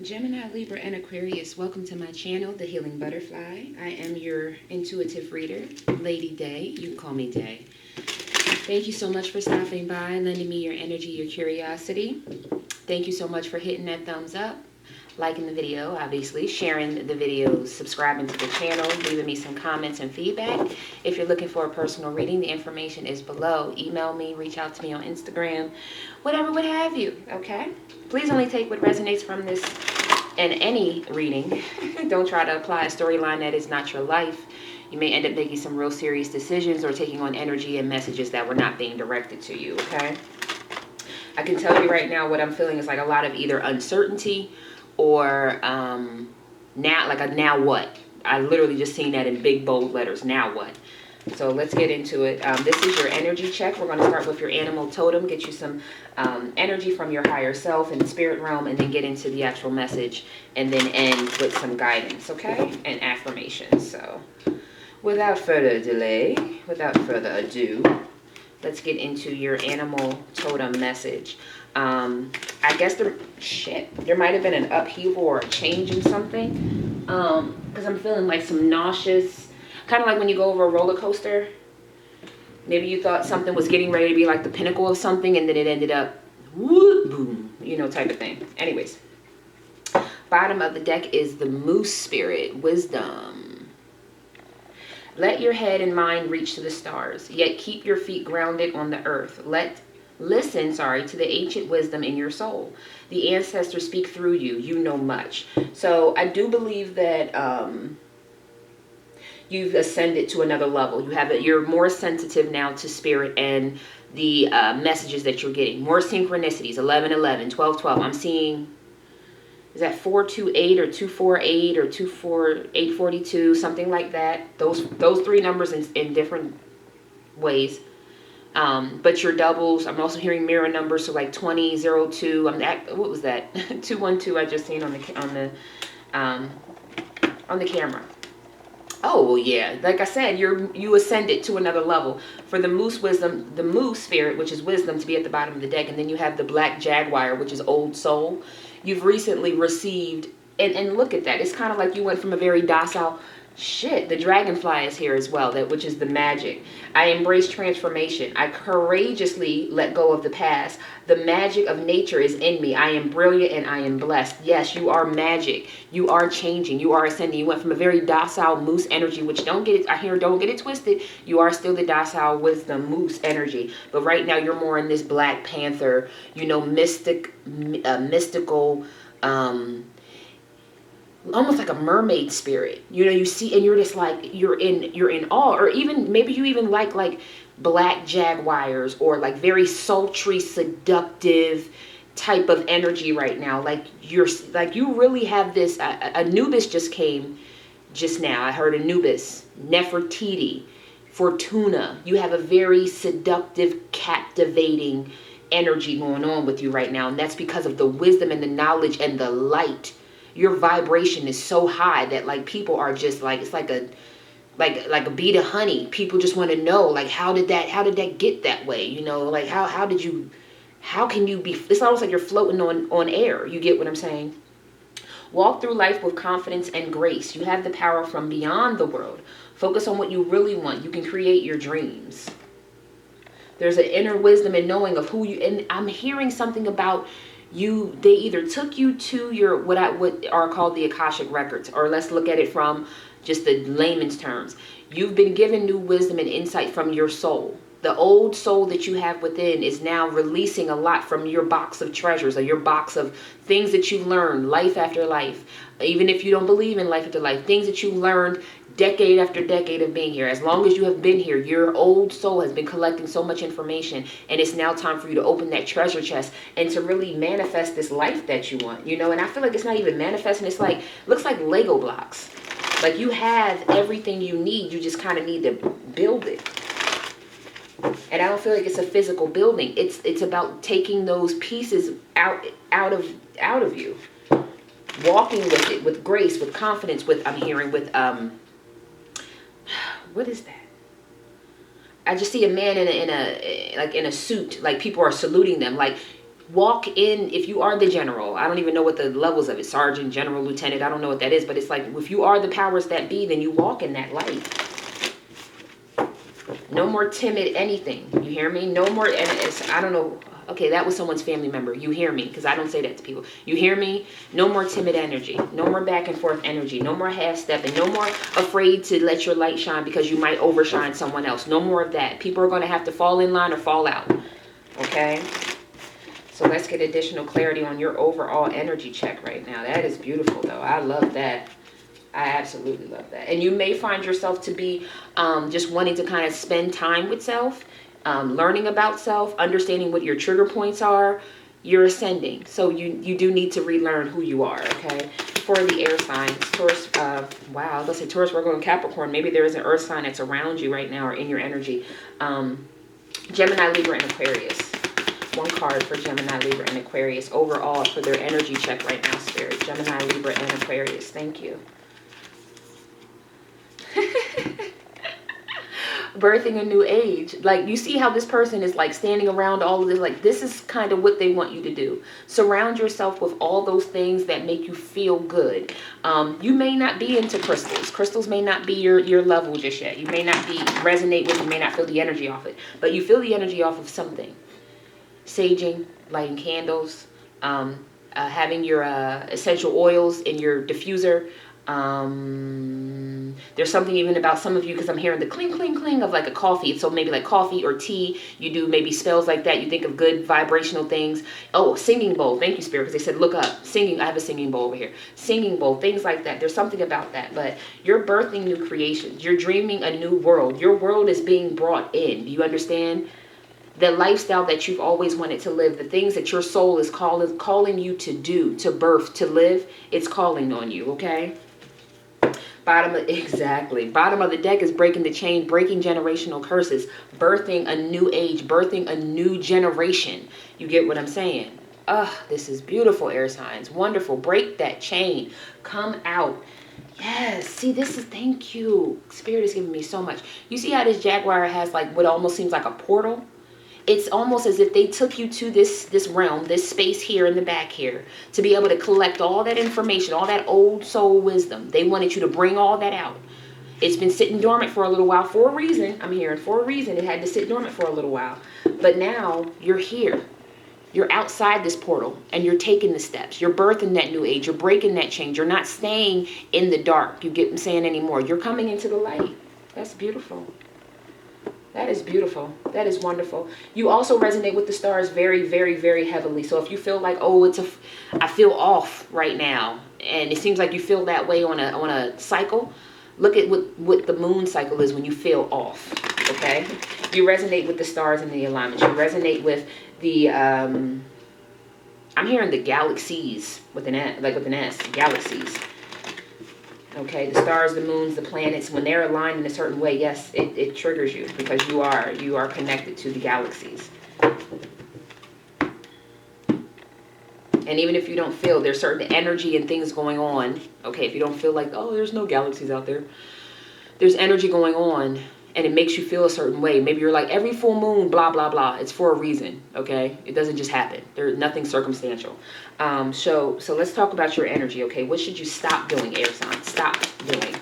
Gemini, Libra, and Aquarius, welcome to my channel, The Healing Butterfly. I am your intuitive reader, Lady Day. You can call me Day. Thank you so much for stopping by, lending me your energy, your curiosity. Thank you so much for hitting that thumbs up, liking the video, obviously, sharing the videos, subscribing to the channel, leaving me some comments and feedback. If you're looking for a personal reading, the information is below. Email me, reach out to me on Instagram, whatever would have you, okay? Please only take what resonates from this and any reading. Don't try to apply a storyline that is not your life. You may end up making some real serious decisions or taking on energy and messages that were not being directed to you, okay? I can tell you right now what I'm feeling is like a lot of either uncertainty or now what? I literally just seen that in big bold letters, now what? So let's get into it. This is your energy check. We're going to start with your animal totem, get you some energy from your higher self and spirit realm, and then get into the actual message, and then end with some guidance, okay? And affirmations. So without further delay, without further ado, let's get into your animal totem message. I guess there might have been an upheaval or a change in something, because I'm feeling like some nauseous, kind of like when you go over a roller coaster. Maybe you thought something was getting ready to be like the pinnacle of something, and then it ended up whoop, boom, you know, type of thing. Anyways, bottom of the deck is the moose spirit, wisdom. Let your head and mind reach to the stars, yet keep your feet grounded on the earth. Listen to the ancient wisdom in your soul. The ancestors speak through you. You know much. So I do believe that you've ascended to another level. You're more sensitive now to spirit and the messages that you're getting. More synchronicities, 1111, 1212. I'm seeing, is that 428 or 248 or 842, something like that. Those three numbers in different ways. But your doubles, I'm also hearing mirror numbers, so like 2002. What was that? 212 I just seen on the camera. Oh, well, yeah. Like I said, you ascended to another level. For the moose wisdom, the moose spirit, which is wisdom, to be at the bottom of the deck. And then you have the black jaguar, which is old soul. You've recently received, and look at that. It's kind of like you went from a very docile, the dragonfly is here as well, which is the magic. I embrace transformation. I courageously let go of the past. The magic of nature is in me. I am brilliant and I am blessed. Yes, you are magic. You are changing. You are ascending. You went from a very docile moose energy, which don't get it twisted. You are still the docile wisdom moose energy. But right now you're more in this Black Panther, mystical, almost like a mermaid spirit, you see, and you're just like, you're in awe. Or even maybe you even like black jaguars, or like very sultry, seductive type of energy right now. Like you really have this. Anubis just came just now. I heard Anubis, Nefertiti, Fortuna. You have a very seductive, captivating energy going on with you right now, and that's because of the wisdom and the knowledge and the light. Your vibration is so high that like people are just like, it's like a bead of honey. People just want to know, like, how did that get that way? Like how can you be? It's almost like you're floating on air. You get what I'm saying? Walk through life with confidence and grace. You have the power from beyond the world. Focus on what you really want. You can create your dreams. There's an inner wisdom and knowing of who you, and I'm hearing something about you. They either took you to your what are called the Akashic records, or let's look at it from just the layman's terms. You've been given new wisdom and insight from your soul. The old soul that you have within is now releasing a lot from your box of treasures, or your box of things that you've learned life after life. Even if you don't believe in life after life, things that you learned decade after decade of being here. As long as you have been here, your old soul has been collecting so much information, and it's now time for you to open that treasure chest and to really manifest this life that you want, and I feel like it's not even manifesting. It's like, looks like Lego blocks. Like you have everything you need. You just kind of need to build it. And I don't feel like it's a physical building. It's about taking those pieces out of you, walking with it with grace, with confidence, what is that? I just see a man in a suit, like people are saluting them. Like walk in, if you are the general, I don't even know what the levels of it, sergeant, general, lieutenant, I don't know what that is, but it's like, if you are the powers that be, then you walk in that light. No more timid anything, you hear me? No more, and it's, I don't know, okay, that was someone's family member, you hear me, because I don't say that to people, you hear me? No more timid energy, no more back and forth energy, no more half-stepping, no more afraid to let your light shine because you might overshine someone else, no more of that. People are going to have to fall in line or fall out, okay? So let's get additional clarity on your overall energy check right now. That is beautiful, though. I love that. I absolutely love that. And you may find yourself to be just wanting to kind of spend time with self, learning about self, understanding what your trigger points are. You're ascending. So you do need to relearn who you are, okay? For the air signs, Taurus, wow, I was going to say Taurus, Virgo, and Capricorn. Maybe there is an earth sign that's around you right now or in your energy. Gemini, Libra, and Aquarius. One card for Gemini, Libra, and Aquarius overall for their energy check right now, Spirit. Gemini, Libra, and Aquarius. Thank you. Birthing a new age. Like, you see how this person is like standing around all of this, like this is kind of what they want you to do. Surround yourself with all those things that make you feel good. You may not be into crystals. Crystals may not be your level just yet. You may not resonate with, you may not feel the energy off it, but you feel the energy off of something. Saging, lighting candles, having your essential oils in your diffuser. There's something even about some of you, because I'm hearing the cling, cling, cling of like a coffee. So maybe like coffee or tea. You do maybe spells like that. You think of good vibrational things. Oh, singing bowl. Thank you, Spirit, because they said look up. Singing. I have a singing bowl over here. Singing bowl. Things like that. There's something about that. But you're birthing new creations. You're dreaming a new world. Your world is being brought in. Do you understand? The lifestyle that you've always wanted to live, the things that your soul is calling you to do, to birth, to live, it's calling on you, okay? Bottom of the deck is breaking the chain, breaking generational curses, birthing a new age, birthing a new generation. You get what I'm saying? This is beautiful, air signs. Wonderful. Break that chain. Come out. Yes. See, this is, thank you. Spirit is giving me so much. You see how this jaguar has like what almost seems like a portal? It's almost as if they took you to this realm, this space here in the back here, to be able to collect all that information, all that old soul wisdom. They wanted you to bring all that out. It's been sitting dormant for a little while for a reason. I'm hearing for a reason. It had to sit dormant for a little while. But now you're here. You're outside this portal and you're taking the steps. You're birthing that new age. You're breaking that change. You're not staying in the dark. You get what I'm saying anymore. You're coming into the light. That's beautiful. That is beautiful. That is wonderful. You also resonate with the stars very, very, very heavily. So if you feel like, oh, I feel off right now, and it seems like you feel that way on a cycle, look at what the moon cycle is when you feel off. Okay, you resonate with the stars and the alignments. You resonate with the I'm hearing the galaxies with an S, galaxies. Okay, the stars, the moons, the planets, when they're aligned in a certain way, yes, it triggers you because you are connected to the galaxies. And even if you don't feel, there's certain energy and things going on. Okay, if you don't feel like, oh, there's no galaxies out there. There's energy going on and it makes you feel a certain way. Maybe you're like, every full moon, blah, blah, blah. It's for a reason, okay? It doesn't just happen. There's nothing circumstantial. So let's talk about your energy, okay? What should you stop doing, air signs? Stop doing.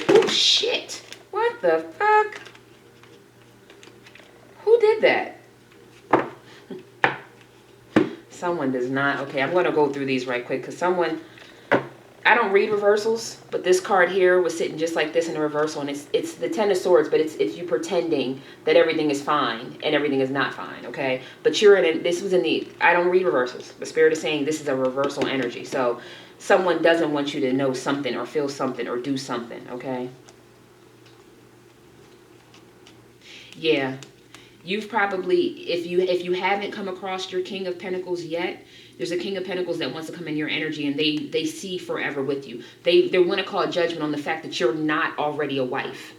Oh, shit. What the fuck? Who did that? Someone does not. Okay, I'm going to go through these right quick because someone... I don't read reversals, but this card here was sitting just like this in a reversal, and it's the Ten of Swords, but it's you pretending that everything is fine and everything is not fine, okay? But you're in this was in the, I don't read reversals. The Spirit is saying this is a reversal energy. So someone doesn't want you to know something or feel something or do something, okay? Yeah. You've probably, if you haven't come across your King of Pentacles yet, there's a King of Pentacles that wants to come in your energy, and they see forever with you. They want to call judgment on the fact that you're not already a wife.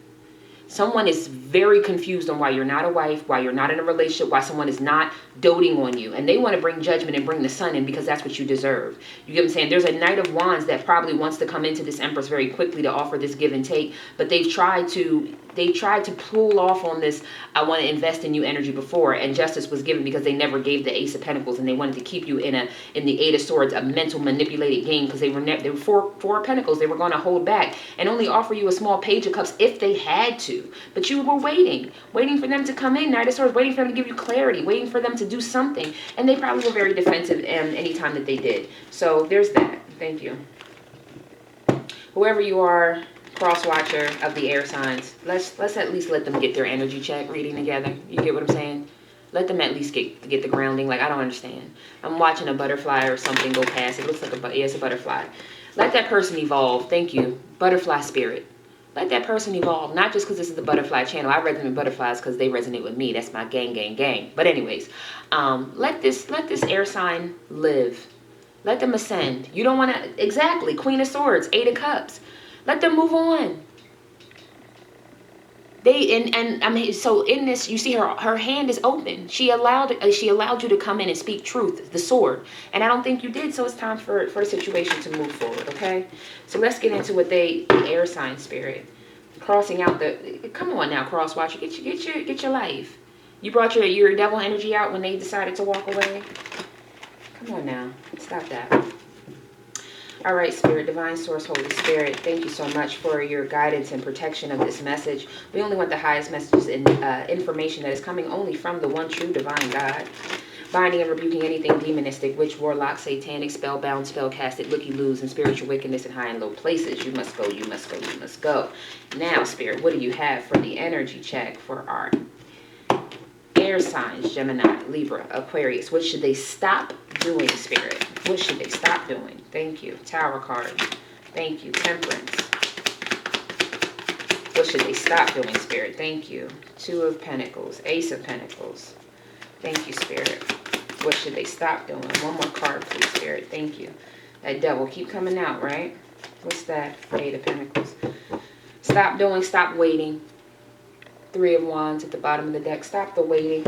Someone is very confused on why you're not a wife, why you're not in a relationship, why someone is not doting on you. And they want to bring judgment and bring the sun in because that's what you deserve. You get what I'm saying? There's a Knight of Wands that probably wants to come into this Empress very quickly to offer this give and take. But they've tried to they tried to pull off on this I want to invest in you energy before, and justice was given because they never gave the Ace of Pentacles, and they wanted to keep you in the Eight of Swords, a mental manipulated game, because they were four of Pentacles. They were going to hold back and only offer you a small Page of Cups if they had to, but you were waiting for them to come in, Knight of Swords, waiting for them to give you clarity, waiting for them to do something, and they probably were very defensive any time that they did. So there's that. Thank you. Whoever you are, cross watcher of the air signs, let's at least let them get their energy check reading together. You get what I'm saying? Let them at least get the grounding. Like, I don't understand. I'm watching a butterfly or something go past. It looks like it's a butterfly. Let that person evolve. Thank you. Butterfly spirit. Let that person evolve. Not just because this is the butterfly channel. I resonate with butterflies because they resonate with me. That's my gang. But anyways, let this air sign live. Let them ascend. You don't want to, exactly, Queen of Swords, Eight of Cups. Let them move on. I mean, so in this, you see her hand is open. She allowed you to come in and speak truth, the sword. And I don't think you did, so it's time for the situation to move forward, okay? So let's get into what the air sign spirit. Crossing out come on now, cross watcher, get your life. You brought your devil energy out when they decided to walk away. Come on now, stop that. All right, Spirit, Divine Source, Holy Spirit, thank you so much for your guidance and protection of this message. We only want the highest messages and information that is coming only from the one true Divine God. Binding and rebuking anything demonistic, witch, warlock, satanic, spellbound, spellcasted, looky-loos, and spiritual wickedness in high and low places. You must go, you must go, you must go. Now, Spirit, what do you have for the energy check for our air signs, Gemini, Libra, Aquarius? What should they stop doing, Spirit? What should they stop doing? Thank you. Tower card. Thank you. Temperance. What should they stop doing, Spirit? Thank you. Two of Pentacles. Ace of Pentacles. Thank you, Spirit. What should they stop doing? One more card, please, Spirit. Thank you. That devil keep coming out, right? What's that? Eight of Pentacles. Stop doing, stop waiting. Three of Wands at the bottom of the deck. Stop the waiting.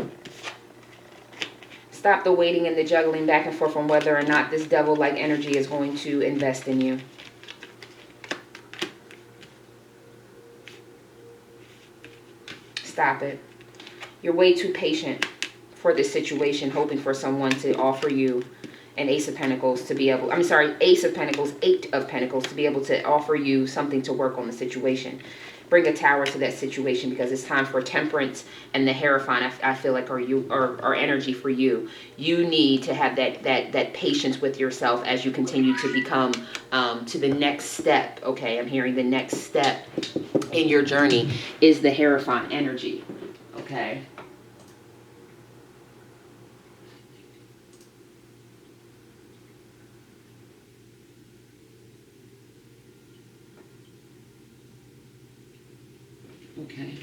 Stop the waiting and the juggling back and forth on whether or not this devil-like energy is going to invest in you. Stop it. You're way too patient for this situation, hoping for someone to offer you an Ace of Pentacles to be able, Ace of Pentacles, Eight of Pentacles to be able to offer you something to work on the situation. Bring a Tower to that situation, because it's time for Temperance and the Hierophant. I feel like are energy for you. You need to have that patience with yourself as you continue to become to the next step. Okay, I'm hearing the next step in your journey is the Hierophant energy. Okay. Okay,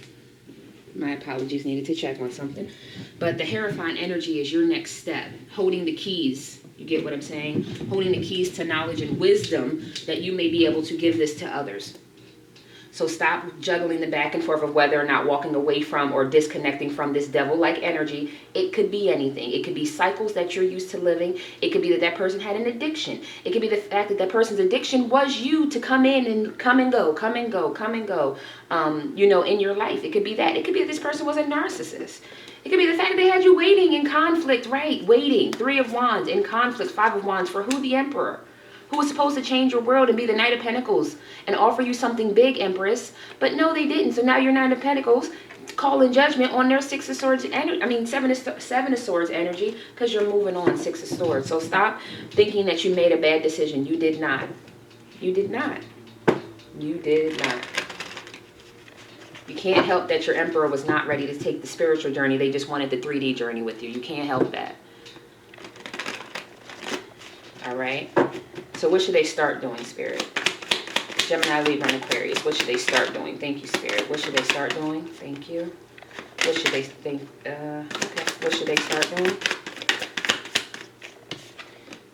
my apologies, needed to check on something. But the Hierophant energy is your next step, holding the keys. You get what I'm saying? Holding the keys to knowledge and wisdom that you may be able to give this to others. So stop juggling the back and forth of whether or not walking away from or disconnecting from this devil-like energy. It could be anything. It could be cycles that you're used to living. It could be that person had an addiction. It could be the fact that person's addiction was you to come in and come and go, in your life. It could be that. It could be that this person was a narcissist. It could be the fact that they had you waiting in conflict, right? Waiting. Three of Wands in conflict, Five of Wands for who? The Emperor. Who was supposed to change your world and be the Knight of Pentacles and offer you something big, Empress. But no, they didn't. So now you're Knight of Pentacles calling judgment on their Six of Swords energy. Seven of Swords energy, because you're moving on Six of Swords. So stop thinking that you made a bad decision. You did not. You did not. You did not. You can't help that your Emperor was not ready to take the spiritual journey. They just wanted the 3D journey with you. You can't help that. All right. So what should they start doing, Spirit? Gemini, Libra, and Aquarius. What should they start doing? Thank you, Spirit. What should they start doing? Thank you. What should they think? Okay. What should they start doing?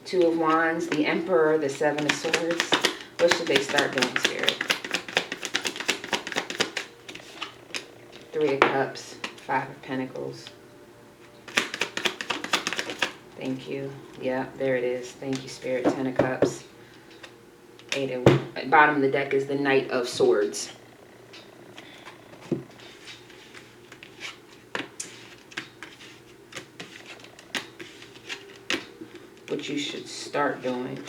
Two of Wands, the Emperor, the Seven of Swords. What should they start doing, Spirit? Three of Cups, Five of Pentacles. Thank you. Yeah, there it is. Thank you, Spirit. Ten of Cups. Eight of... Bottom of the deck is the Knight of Swords. what you should start doing.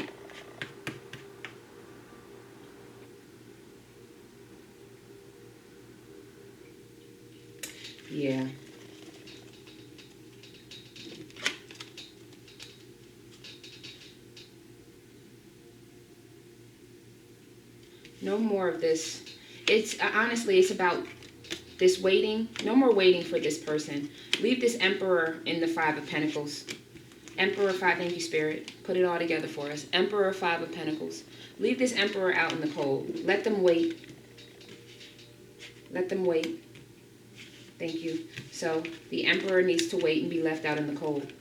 Yeah. No more of this. It's honestly, it's about this waiting. No more waiting for this person. Leave this Emperor in the Five of Pentacles. Emperor, 5, thank you, Spirit. Put it all together for us. Emperor, 5 of Pentacles. Leave this Emperor out in the cold. Let them wait. Let them wait. Thank you. So the Emperor needs to wait and be left out in the cold.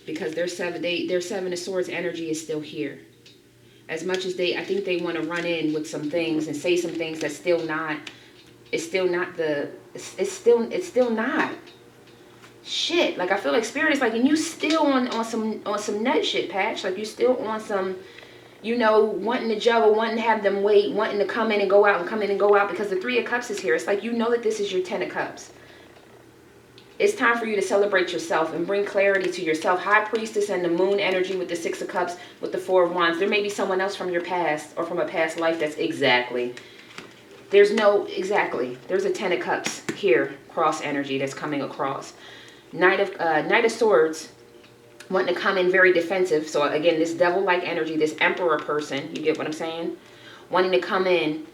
Because their Seven of Swords energy is still here. As much as I think they want to run in with some things and say some things that's still not, it's still not. Shit, like I feel like Spirit is like, and you still on some nut shit, Patch. Like you still on some, you know, wanting to juggle, wanting to have them wait, wanting to come in and go out and come in and go out, because the Three of Cups is here. It's like, you know that this is your Ten of Cups. It's time for you to celebrate yourself and bring clarity to yourself. High Priestess and the Moon energy with the Six of Cups, with the Four of Wands. There may be someone else from your past or from a past life that's exactly. There's a Ten of Cups here, cross energy that's coming across. Knight of Swords, wanting to come in very defensive. So again, this devil-like energy, this Emperor person, you get what I'm saying? Wanting to come in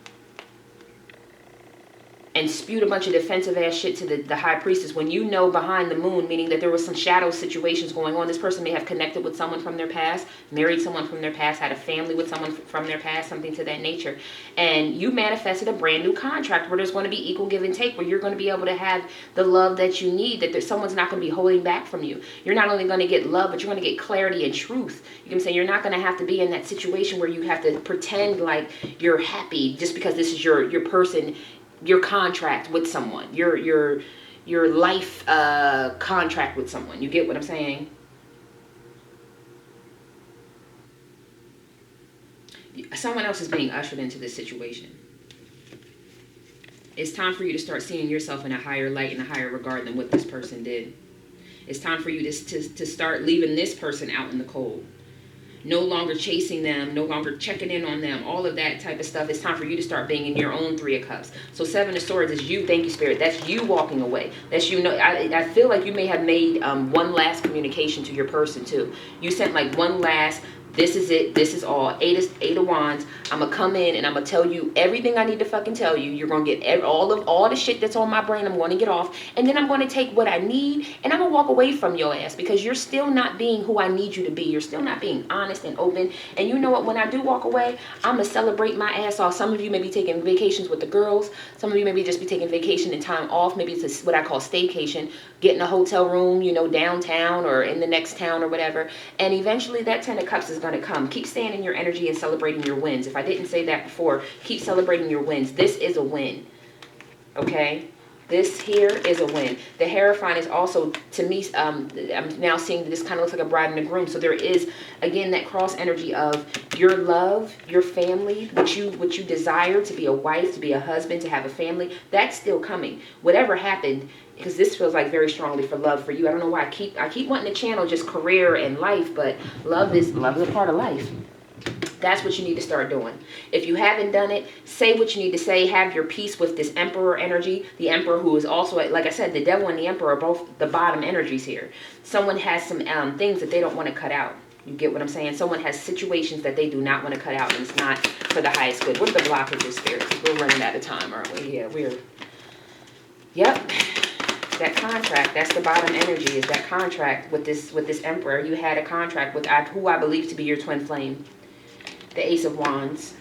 and spewed a bunch of defensive ass shit to the High Priestess, when you know behind the Moon, meaning that there was some shadow situations going on. This person may have connected with someone from their past, married someone from their past, had a family with someone from their past, something to that nature. And you manifested a brand new contract where there's going to be equal give and take, where you're going to be able to have the love that you need, that someone's not going to be holding back from you. You're not only going to get love, but you're going to get clarity and truth. You know what I'm saying? You're not going to have to be in that situation where you have to pretend like you're happy just because this is your person, your contract with someone, your life contract with someone. You get what I'm saying? Someone else is being ushered into this situation. It's time for you to start seeing yourself in a higher light and a higher regard than what this person did. It's time for you to start leaving this person out in the cold. No longer chasing them, no longer checking in on them, all of that type of stuff. It's time for you to start being in your own Three of Cups. So Seven of Swords is you, thank you, Spirit. That's you walking away. That's you. Know, I feel like you may have made one last communication to your person too. You sent like one last, this is it, this is all. Eight of Wands. I'm going to come in and I'm going to tell you everything I need to fucking tell you. You're going to get all the shit that's on my brain. I'm going to get off. And then I'm going to take what I need and I'm going to walk away from your ass, because you're still not being who I need you to be. You're still not being honest and open. And you know what? When I do walk away, I'm going to celebrate my ass off. Some of you may be taking vacations with the girls. Some of you maybe just be taking vacation and time off. Maybe it's what I call staycation. Getting a hotel room, you know, downtown or in the next town or whatever. And eventually that Ten of Cups is going to come. Keep staying in your energy and celebrating your wins. If I didn't say that before, keep celebrating your wins. This is a win. Okay? This here is a win. The Hierophant is also, to me, I'm now seeing that this kind of looks like a bride and a groom. So there is, again, that cross energy of your love, your family, what you desire to be a wife, to be a husband, to have a family. That's still coming. Whatever happened, because this feels like very strongly for love for you. I don't know why I keep wanting to channel just career and life, but love is a part of life. That's what you need to start doing. If you haven't done it, say what you need to say. Have your peace with this Emperor energy. The Emperor, who is also, like I said, the Devil and the Emperor are both the bottom energies here. Someone has some things that they don't want to cut out. You get what I'm saying? Someone has situations that they do not want to cut out, and it's not for the highest good. What are the blockages, Spirit? We're running out of time, aren't we? Yeah, we're... Yep. That contract, that's the bottom energy, is that contract with this Emperor. You had a contract with who I believe to be your twin flame. The Ace of Wands.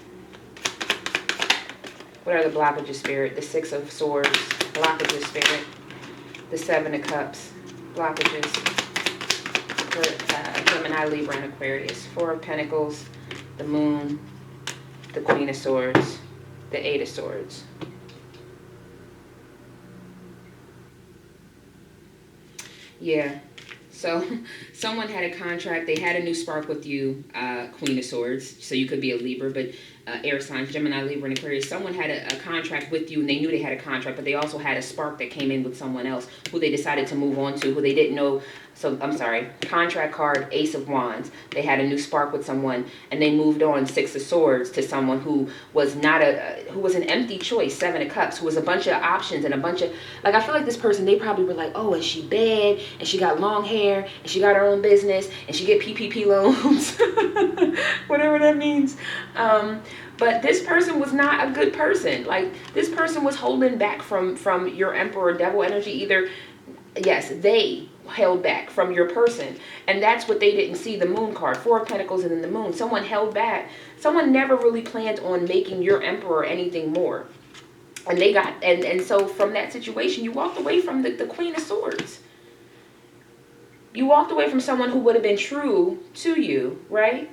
What are the blockages, Spirit? The Six of Swords. Blockages, Spirit. The Seven of Cups. Blockages. For Gemini, Libra, and Aquarius. Four of Pentacles. The Moon. The Queen of Swords. The Eight of Swords. Yeah. So someone had a contract. They had a new spark with you, Queen of Swords. So you could be a Libra, but air signs, Gemini, Libra, and Aquarius. Someone had a contract with you, and they knew they had a contract, but they also had a spark that came in with someone else who they decided to move on to, who they didn't know So I'm sorry, contract card, Ace of Wands. They had a new spark with someone, and they moved on, Six of Swords, to someone who was not who was an empty choice, Seven of Cups, who was a bunch of options and a bunch of, like, I feel like this person, they probably were like, oh, is she bad? And she got long hair, and she got her own business, and she get PPP loans, whatever that means. But this person was not a good person. Like, this person was holding back from your Emperor Devil energy. Either, yes, they held back from your person, and that's what they didn't see. The Moon card, Four of Pentacles, and then the Moon. Someone held back. Someone never really planned on making your Emperor anything more, and they got, and so from that situation, you walked away from the Queen of Swords. You walked away from someone who would have been true to you, right?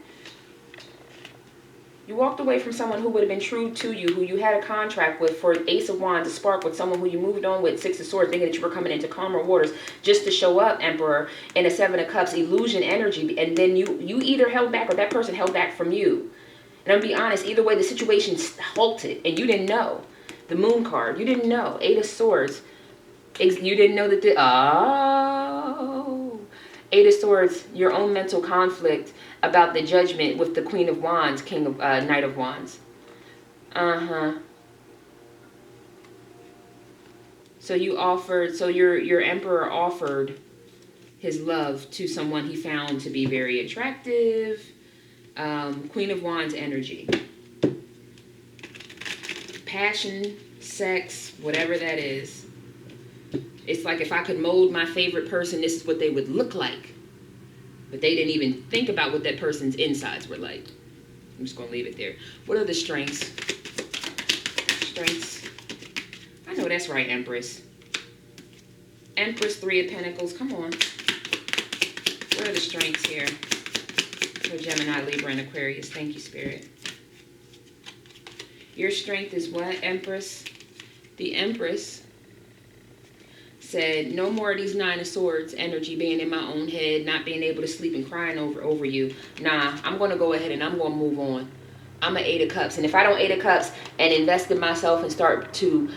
You walked away from someone who would have been true to you, who you had a contract with, for Ace of Wands, a spark, with someone who you moved on with, Six of Swords, thinking that you were coming into calmer waters, just to show up, Emperor, in a Seven of Cups, illusion energy. And then you either held back, or that person held back from you. And I'm going to be honest, either way, the situation halted, and you didn't know. The Moon card, you didn't know. Eight of Swords, you didn't know that Eight of Swords, your own mental conflict about the judgment with the Queen of Wands, King of Knight of Wands. So you offered, so your Emperor offered his love to someone he found to be very attractive. Queen of Wands energy. Passion, sex, whatever that is. It's like, if I could mold my favorite person, this is what they would look like. But they didn't even think about what that person's insides were like. I'm just going to leave it there. What are the strengths? Strengths. I know that's right, Empress. Empress, Three of Pentacles. Come on. What are the strengths here for Gemini, Libra, and Aquarius? Thank you, Spirit. Your strength is what, Empress? The Empress said, no more of these Nine of Swords energy being in my own head, not being able to sleep and crying over you. Nah, I'm going to go ahead and I'm going to move on. I'm an Eight of Cups. And if I don't Eight of Cups and invest in myself and start to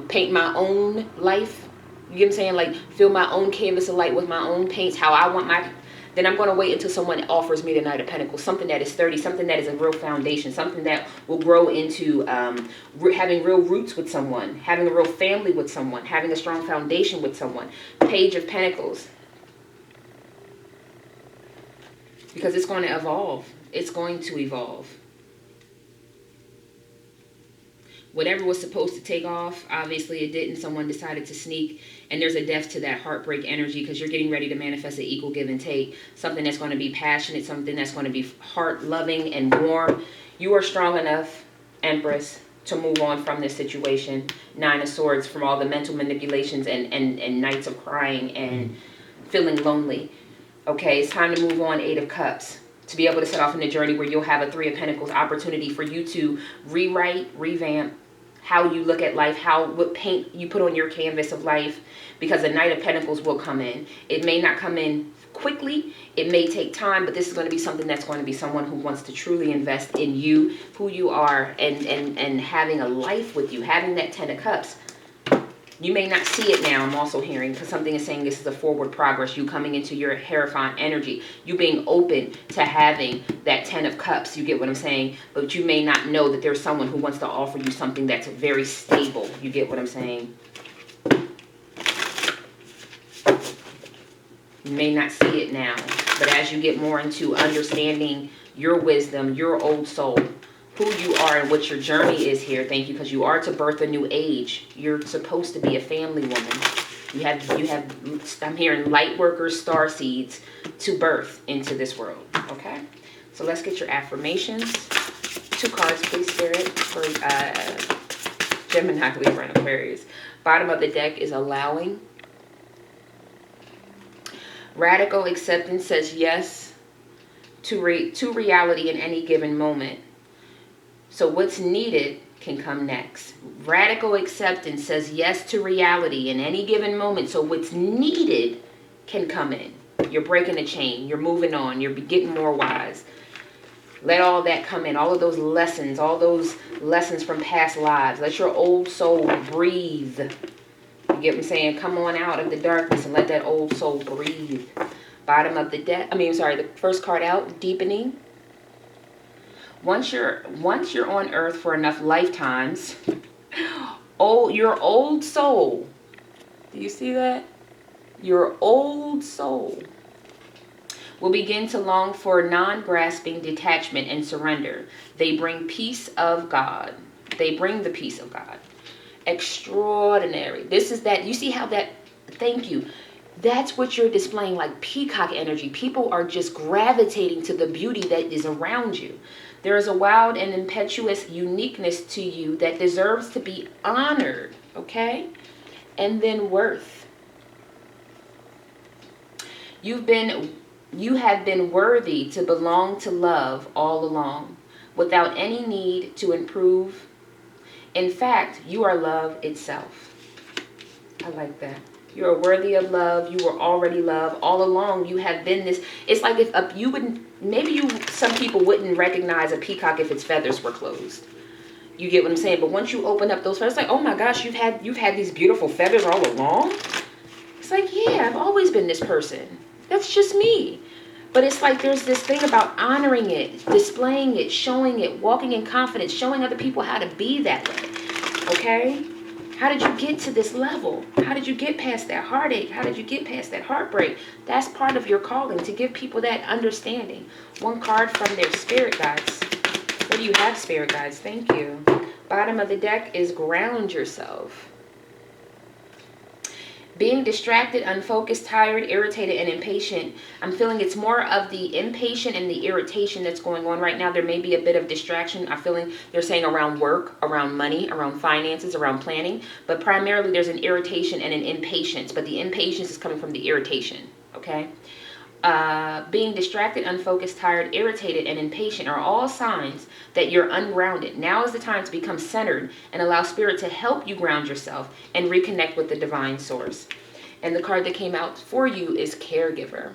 paint my own life, you get what I'm saying? Like, fill my own canvas of light with my own paints, how I want my, then I'm going to wait until someone offers me the Knight of Pentacles, something that is sturdy, something that is a real foundation, something that will grow into having real roots with someone, having a real family with someone, having a strong foundation with someone. Page of Pentacles. Because it's going to evolve. It's going to evolve. Whatever was supposed to take off, obviously it didn't. Someone decided to sneak, and there's a death to that heartbreak energy, because you're getting ready to manifest an equal give and take. Something that's going to be passionate, something that's going to be heart-loving and warm. You are strong enough, Empress, to move on from this situation. Nine of Swords, from all the mental manipulations and nights of crying and feeling lonely. Okay, it's time to move on. Eight of Cups. To be able to set off in a journey where you'll have a Three of Pentacles opportunity for you to rewrite, revamp how you look at life, what paint you put on your canvas of life, because the Knight of Pentacles will come in. It may not come in quickly, it may take time, but this is going to be something that's going to be someone who wants to truly invest in you, who you are, and having a life with you, having that Ten of Cups. You may not see it now, I'm also hearing, because something is saying this is a forward progress, you coming into your Hierophant energy, you being open to having that Ten of Cups, you get what I'm saying? But you may not know that there's someone who wants to offer you something that's very stable, you get what I'm saying? You may not see it now, but as you get more into understanding your wisdom, your old soul, who you are and what your journey is here. Thank you, because you are to birth a new age. You're supposed to be a family woman. You have, I'm hearing light workers, star seeds to birth into this world. Okay, so let's get your affirmations. 2 cards, please, Spirit, for Gemini, Libra, and Aquarius. Bottom of the deck is allowing. Radical acceptance says yes to reality in any given moment. So what's needed can come next. Radical acceptance says yes to reality in any given moment. So what's needed can come in. You're breaking the chain. You're moving on. You're getting more wise. Let all that come in. All of those lessons. All those lessons from past lives. Let your old soul breathe. You You get what I'm saying? Come on out of the darkness and let that old soul breathe. Bottom of the deck. The first card out, deepening. Once you're on earth for enough lifetimes, your old soul, do you see that? Your old soul will begin to long for non-grasping detachment and surrender. They bring peace of God. They bring the peace of God. Extraordinary. This is that, you see how that, thank you. That's what you're displaying, like peacock energy. People are just gravitating to the beauty that is around you. There is a wild and impetuous uniqueness to you that deserves to be honored, okay? And then worth. You have been worthy to belong to love all along, without any need to improve. In fact, you are love itself. I like that. You are worthy of love. You were already love all along. You have been this. It's like if you wouldn't, some people wouldn't recognize a peacock if its feathers were closed. You get what I'm saying? But once you open up those feathers, like, oh my gosh, you've had these beautiful feathers all along. It's like, yeah, I've always been this person. That's just me. But it's like there's this thing about honoring it, displaying it, showing it, walking in confidence, showing other people how to be that way. Okay? How did you get to this level? How did you get past that heartache? How did you get past that heartbreak? That's part of your calling, to give people that understanding. One card from their spirit guides. What do you have, spirit guides? Thank you. Bottom of the deck is ground yourself. Being distracted, unfocused, tired, irritated, and impatient. I'm feeling it's more of the impatient and the irritation that's going on right now. There may be a bit of distraction. I'm feeling they're saying around work, around money, around finances, around planning. But primarily there's an irritation and an impatience. But the impatience is coming from the irritation. Okay? Being distracted, unfocused, tired, irritated, and impatient are all signs that you're ungrounded. Now is the time to become centered and allow spirit to help you ground yourself and reconnect with the divine source. And the card that came out for you is Caregiver.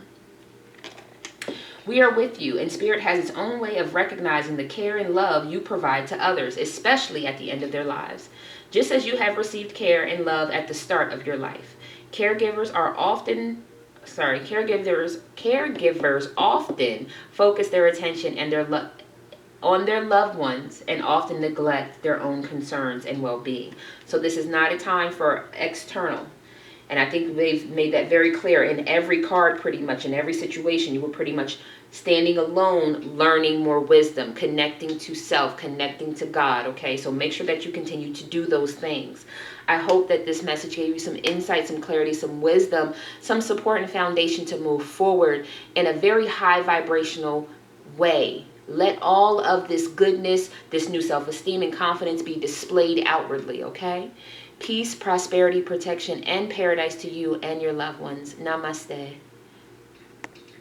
We are with you, and spirit has its own way of recognizing the care and love you provide to others, especially at the end of their lives. Just as you have received care and love at the start of your life. Caregivers often focus their attention and on their loved ones and often neglect their own concerns and well-being. So this is not a time for external. And I think they've made that very clear in every card, pretty much in every situation. You were pretty much standing alone, learning more wisdom, connecting to self, connecting to God, okay? So make sure that you continue to do those things. I hope that this message gave you some insight, some clarity, some wisdom, some support and foundation to move forward in a very high vibrational way. Let all of this goodness, this new self-esteem and confidence be displayed outwardly, okay? Peace, prosperity, protection, and paradise to you and your loved ones. Namaste.